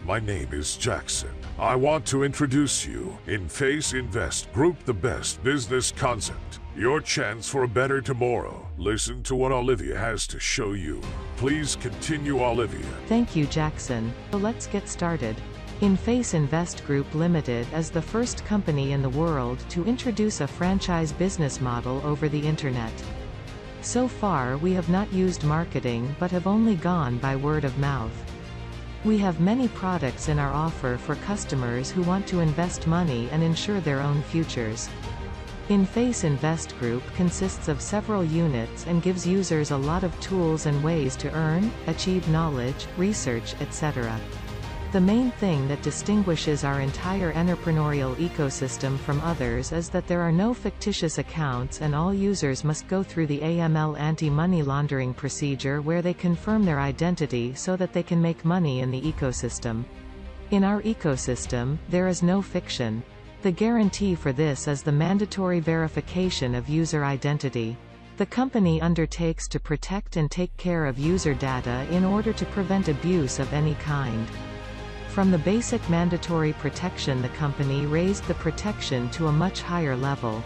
my name is Jackson. I want to introduce you InFace Invest Group, the best business concept. Your chance for a better tomorrow. Listen to what Olivia has to show you. Please continue, Olivia. Thank you, Jackson. So let's get started. InFace Invest Group Limited is the first company in the world to introduce a franchise business model over the internet. So far we have not used marketing but have only gone by word of mouth. We have many products in our offer for customers who want to invest money and ensure their own futures. InFace Invest Group consists of several units and gives users a lot of tools and ways to earn, achieve knowledge, research, etc. The main thing that distinguishes our entire entrepreneurial ecosystem from others is that there are no fictitious accounts and all users must go through the AML anti-money laundering procedure where they confirm their identity so that they can make money in the ecosystem. In our ecosystem, there is no fiction. The guarantee for this is the mandatory verification of user identity. The company undertakes to protect and take care of user data in order to prevent abuse of any kind. From the basic mandatory protection, the company raised the protection to a much higher level.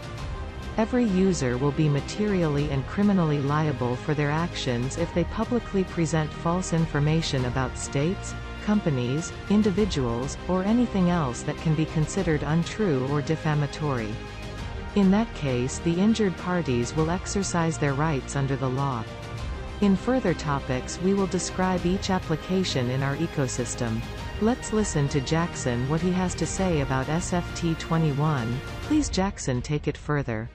Every user will be materially and criminally liable for their actions if they publicly present false information about states, companies, individuals, or anything else that can be considered untrue or defamatory. In that case, the injured parties will exercise their rights under the law. In further topics, we will describe each application in our ecosystem. Let's listen to Jackson what he has to say about SFT21. Please, Jackson, take it further.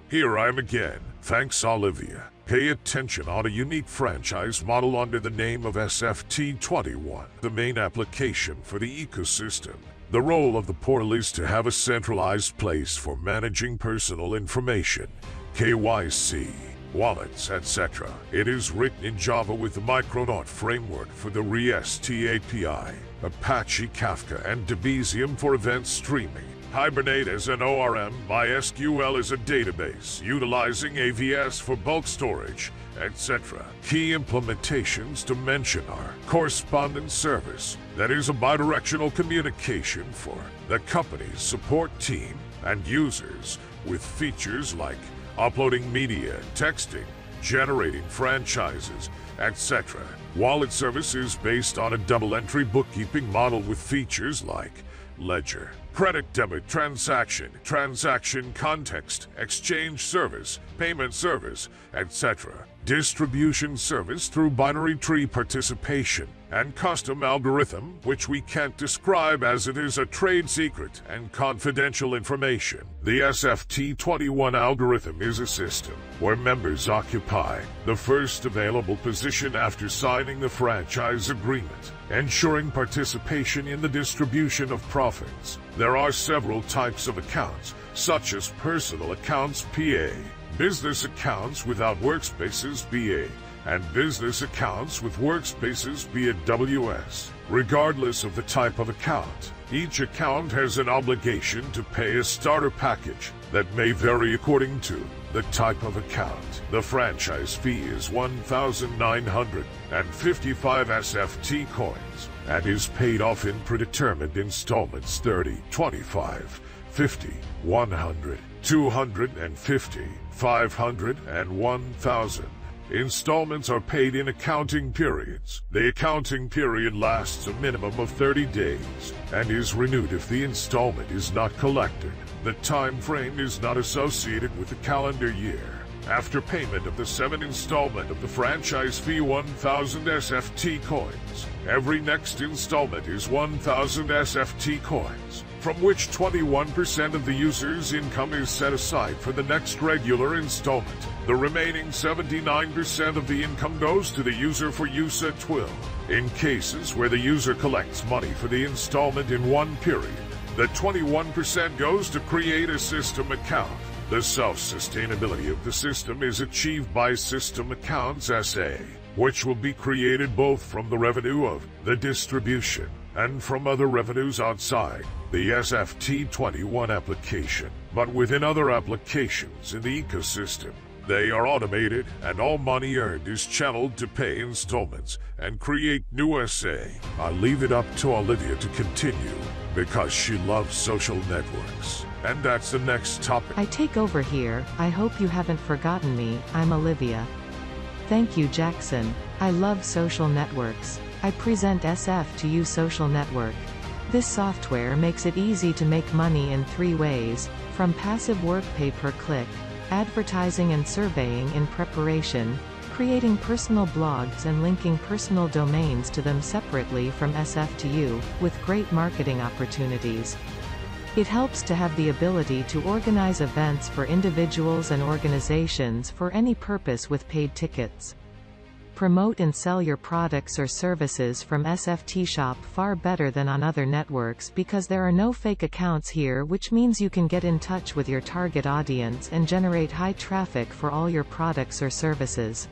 Here I am again. Thanks, Olivia. Pay attention on a unique franchise model under the name of SFT21, the main application for the ecosystem. The role of the portal is to have a centralized place for managing personal information, KYC, wallets, etc. It is written in Java with the Micronaut framework for the REST API, Apache Kafka, and Debezium for event streaming. Hibernate as an ORM, MySQL as a database, utilizing AVS for bulk storage, etc. Key implementations to mention are correspondence service, that is a bidirectional communication for the company's support team and users, with features like uploading media, texting, generating franchises, etc. Wallet service is based on a double-entry bookkeeping model with features like ledger, credit debit transaction, transaction context, exchange service, payment service, etc. Distribution service through binary tree participation, and custom algorithm, which we can't describe as it is a trade secret and confidential information. The SFT21 algorithm is a system where members occupy the first available position after signing the franchise agreement, ensuring participation in the distribution of profits. There are several types of accounts, such as personal accounts PA, business accounts without workspaces BA, and business accounts with workspaces BWS. Regardless of the type of account, each account has an obligation to pay a starter package that may vary according to the type of account. The franchise fee is 1,955 SFT coins and is paid off in predetermined installments: 30, 25, 50, 100, 250, 500, and 1,000. Installments are paid in accounting periods. The accounting period lasts a minimum of 30 days and is renewed if the installment is not collected. The time frame is not associated with the calendar year. After payment of the 7th installment of the franchise fee, 1,000 SFT coins. Every next installment is 1,000 SFT coins, from which 21% of the user's income is set aside for the next regular installment. The remaining 79% of the income goes to the user for use at will. In cases where the user collects money for the installment in one period, the 21% goes to create a system account. The self-sustainability of the system is achieved by System Accounts SA, which will be created both from the revenue of the distribution and from other revenues outside the SFT21 application, but within other applications in the ecosystem. They are automated, and all money earned is channeled to pay installments and create new SA. I leave it up to Olivia to continue because she loves social networks. And that's the next topic. I take over here. I hope you haven't forgotten me. I'm Olivia. Thank you, Jackson. I love social networks. I present SF to you social network. This software makes it easy to make money in 3 ways, from passive work pay per click, advertising and surveying in preparation, creating personal blogs and linking personal domains to them separately from SF to you, with great marketing opportunities. It helps to have the ability to organize events for individuals and organizations for any purpose with paid tickets. Promote and sell your products or services from SFT Shop far better than on other networks because there are no fake accounts here, which means you can get in touch with your target audience and generate high traffic for all your products or services.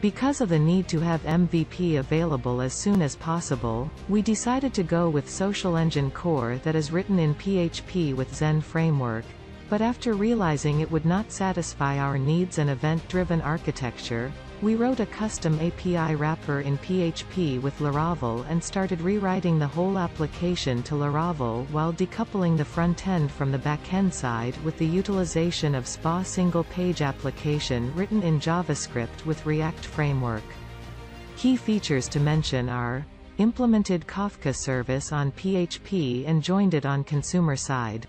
Because of the need to have MVP available as soon as possible, we decided to go with Social Engine Core that is written in PHP with Zen Framework, but after realizing it would not satisfy our needs and event-driven architecture, we wrote a custom API wrapper in PHP with Laravel and started rewriting the whole application to Laravel while decoupling the front-end from the back-end side with the utilization of SPA single-page application written in JavaScript with React framework. Key features to mention are: implemented Kafka service on PHP and joined it on consumer side.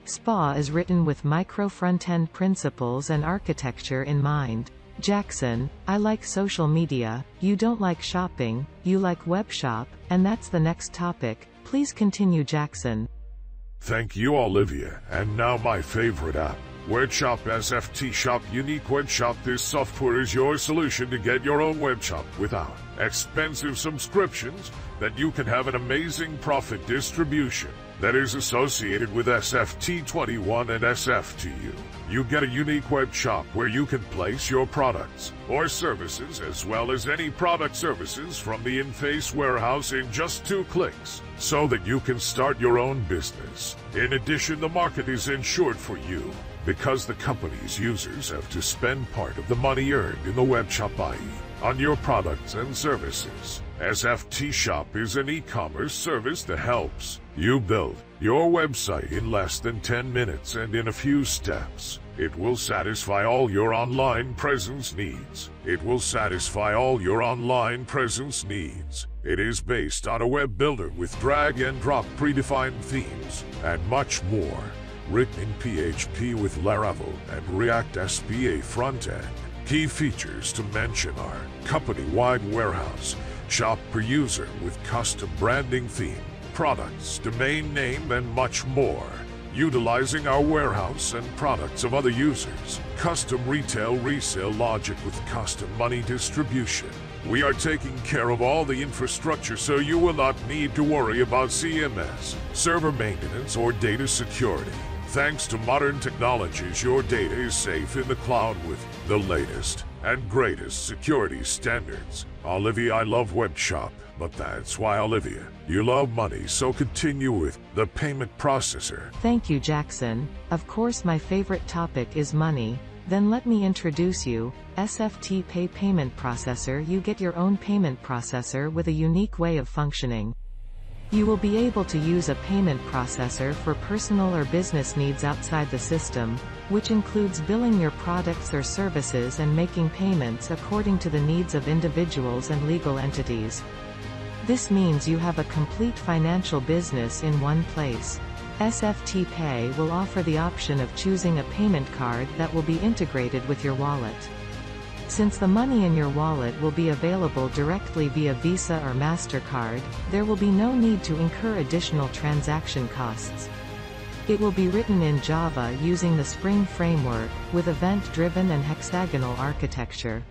SPA is written with micro front-end principles and architecture in mind. Jackson, I like social media, you don't like shopping, you like web shop, and that's the next topic. Please continue, Jackson. Thank you, Olivia. And now my favorite app, Webshop SFT Shop. Unique Webshop. This software is your solution to get your own webshop without expensive subscriptions, that you can have an amazing profit distribution that is associated with SFT21 and SFTU. You get a unique web shop where you can place your products or services as well as any product services from the InFace warehouse in just 2 clicks, so that you can start your own business. In addition, the market is insured for you because the company's users have to spend part of the money earned in the web shop, i.e., on your products and services. SFT Shop is an e-commerce service that helps you build your website in less than 10 minutes and in a few steps. It will satisfy all your online presence needs. It will satisfy all your online presence needs. It is based on a web builder with drag and drop predefined themes and much more. Written in PHP with Laravel and React SPA front-end. Key features to mention are: company-wide warehouse, shop per user with custom branding theme, products, domain name, and much more. Utilizing our warehouse and products of other users. Custom retail resale logic with custom money distribution. We are taking care of all the infrastructure, so you will not need to worry about CMS, server maintenance, or data security. Thanks to modern technologies, your data is safe in the cloud with the latest and greatest security standards. Olivia, I love Webshop, but that's why, Olivia, you love money, so continue with the payment processor. Thank you, Jackson. Of course, my favorite topic is money. Then let me introduce you, SFT Pay Payment Processor. You get your own payment processor with a unique way of functioning. You will be able to use a payment processor for personal or business needs outside the system, which includes billing your products or services and making payments according to the needs of individuals and legal entities. This means you have a complete financial business in one place. SFT Pay will offer the option of choosing a payment card that will be integrated with your wallet. Since the money in your wallet will be available directly via Visa or MasterCard, there will be no need to incur additional transaction costs. It will be written in Java using the Spring framework, with event-driven and hexagonal architecture.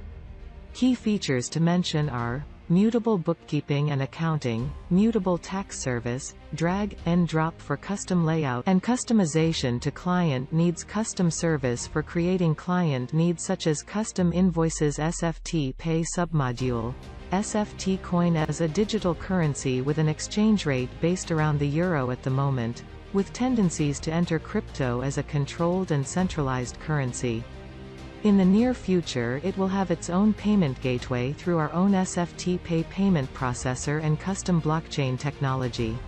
Key features to mention are: mutable bookkeeping and accounting, mutable tax service, drag and drop for custom layout and customization to client needs, custom service for creating client needs such as custom invoices, SFT Pay submodule, SFT Coin as a digital currency with an exchange rate based around the euro at the moment, with tendencies to enter crypto as a controlled and centralized currency. In the near future it will have its own payment gateway through our own SFT Pay payment processor and custom blockchain technology.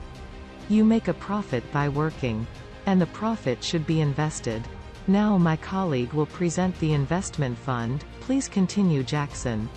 You make a profit by working. And the profit should be invested. Now my colleague will present the investment fund. Please continue, Jackson.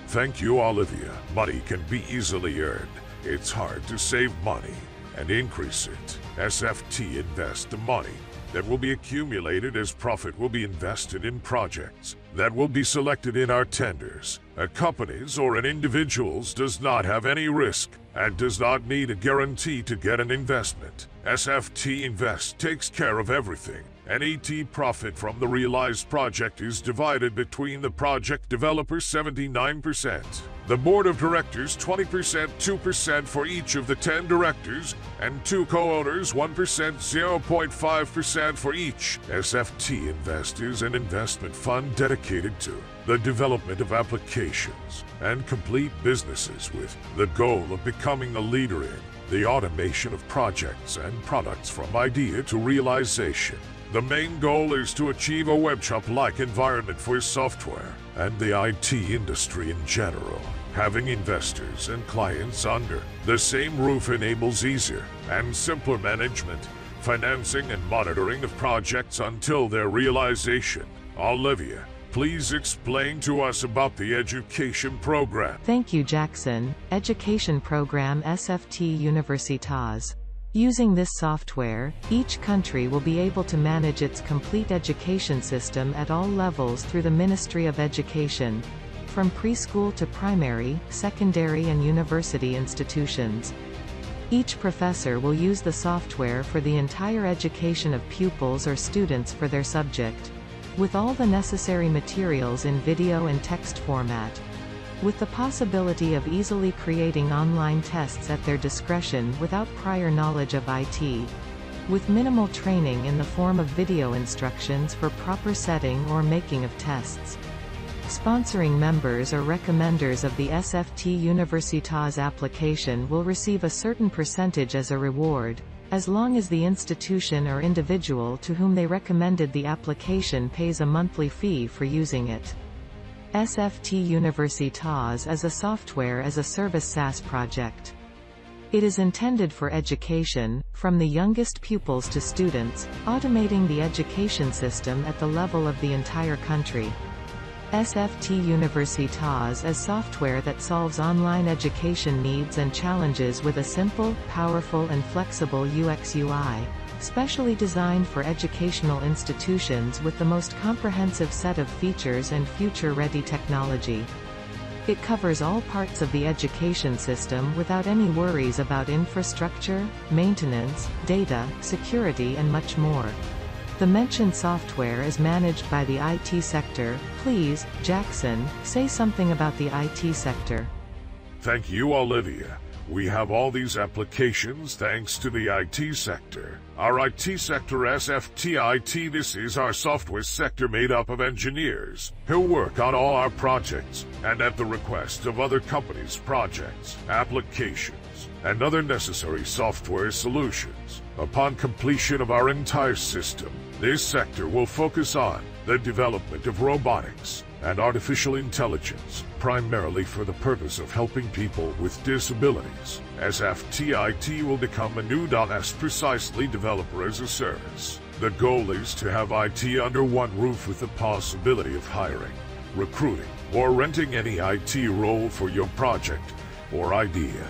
Thank you, Olivia. Money can be easily earned. It's hard to save money and increase it. SFT Invest the money that will be accumulated as profit will be invested in projects that will be selected in our tenders. A company's or an individual's does not have any risk and does not need a guarantee to get an investment. SFT Invest takes care of everything. Any profit from the realized project is divided between the project developer 79%, the board of directors 20%, 2% for each of the 10 directors, and 2 co-owners 1%, 0.5% for each. SFT Invest is an investment fund dedicated to the development of applications and complete businesses with the goal of becoming a leader in the automation of projects and products from idea to realization. The main goal is to achieve a web shop-like environment for software and the IT industry in general. Having investors and clients under the same roof enables easier and simpler management, financing and monitoring of projects until their realization. Olivia, please explain to us about the education program. Thank you, Jackson. Education program SFT Universitas. Using this software, each country will be able to manage its complete education system at all levels through the Ministry of Education, from preschool to primary, secondary and university institutions. Each professor will use the software for the entire education of pupils or students for their subject, with all the necessary materials in video and text format, with the possibility of easily creating online tests at their discretion without prior knowledge of IT, with minimal training in the form of video instructions for proper setting or making of tests. Sponsoring members or recommenders of the SFT Universitas application will receive a certain percentage as a reward, as long as the institution or individual to whom they recommended the application pays a monthly fee for using it. SFT Universitas is a software as a service SaaS project. It is intended for education, from the youngest pupils to students, automating the education system at the level of the entire country. SFT Universitas is software that solves online education needs and challenges with a simple, powerful and flexible UX/UI, specially designed for educational institutions with the most comprehensive set of features and future-ready technology. It covers all parts of the education system without any worries about infrastructure, maintenance, data, security and much more. The mentioned software is managed by the IT sector. Please, Jackson, say something about the IT sector. Thank you, Olivia. We have all these applications thanks to the IT sector. Our IT sector SFT IT. This is our software sector made up of engineers who work on all our projects and at the request of other companies' projects, applications, and other necessary software solutions. Upon completion of our entire system, this sector will focus on the development of robotics and artificial intelligence, primarily for the purpose of helping people with disabilities. SFT IT will become a new .S precisely developer as a service. The goal is to have IT under one roof with the possibility of hiring, recruiting, or renting any IT role for your project or idea.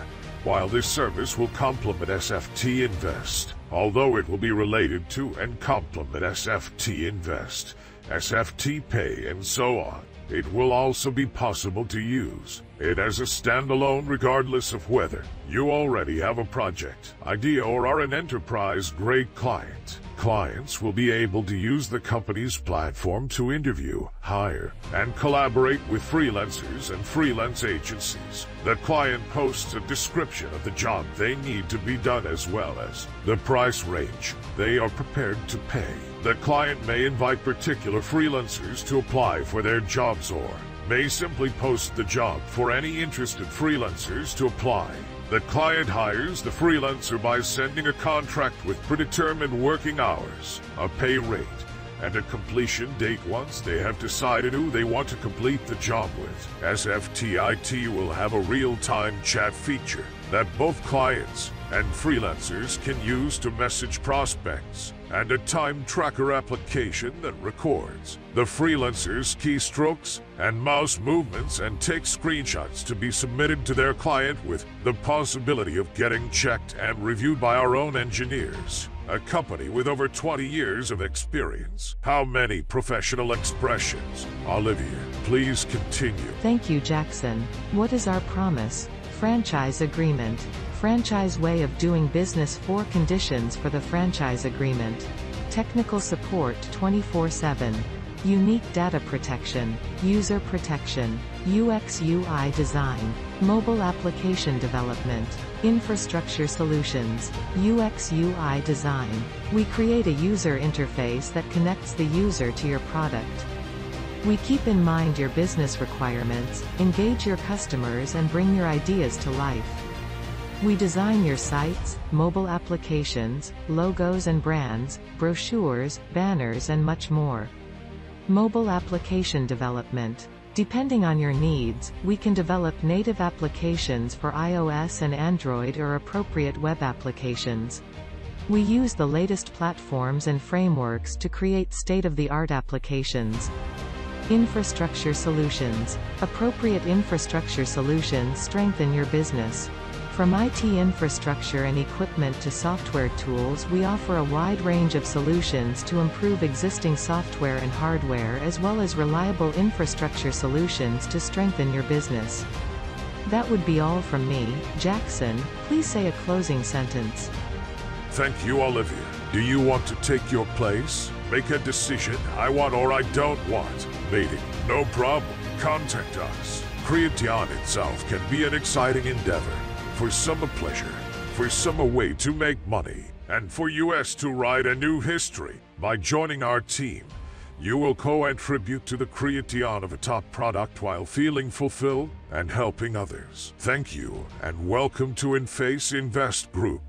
While this service will complement SFT Invest, although it will be related to and complement SFT Invest, SFT Pay and so on, it will also be possible to use it as a standalone regardless of whether you already have a project, idea or are an enterprise-grade client. Clients will be able to use the company's platform to interview, hire, and collaborate with freelancers and freelance agencies. The client posts a description of the job they need to be done as well as the price range they are prepared to pay. The client may invite particular freelancers to apply for their jobs or may simply post the job for any interested freelancers to apply. The client hires the freelancer by sending a contract with predetermined working hours, a pay rate, and a completion date once they have decided who they want to complete the job with. SFTIT will have a real-time chat feature that both clients and freelancers can use to message prospects, and a time tracker application that records the freelancer's keystrokes and mouse movements and takes screenshots to be submitted to their client with the possibility of getting checked and reviewed by our own engineers. A company with over 20 years of experience. How many professional expressions? Olivia, please continue. Thank you, Jackson. What is our promise? Franchise agreement. Franchise way of doing business. 4 conditions for the franchise agreement. Technical support 24/7. Unique data protection, user protection, UX/UI design, mobile application development, infrastructure solutions, UX/UI design. We create a user interface that connects the user to your product. We keep in mind your business requirements, engage your customers and bring your ideas to life. We design your sites, mobile applications, logos and brands, brochures, banners and much more. Mobile application development. Depending on your needs, we can develop native applications for iOS and Android or appropriate web applications. We use the latest platforms and frameworks to create state-of-the-art applications. Infrastructure solutions. Appropriate infrastructure solutions strengthen your business. From IT infrastructure and equipment to software tools, we offer a wide range of solutions to improve existing software and hardware, as well as reliable infrastructure solutions to strengthen your business. That would be all from me. Jackson, please say a closing sentence. Thank you, Olivia. Do you want to take your place? Make a decision. I want or I don't want. Meeting. No problem. Contact us. Creation itself can be an exciting endeavor. For some a pleasure, for some a way to make money, and for us to write a new history. By joining our team, you will contribute to the creation of a top product while feeling fulfilled and helping others. Thank you, and welcome to InFace Invest Group.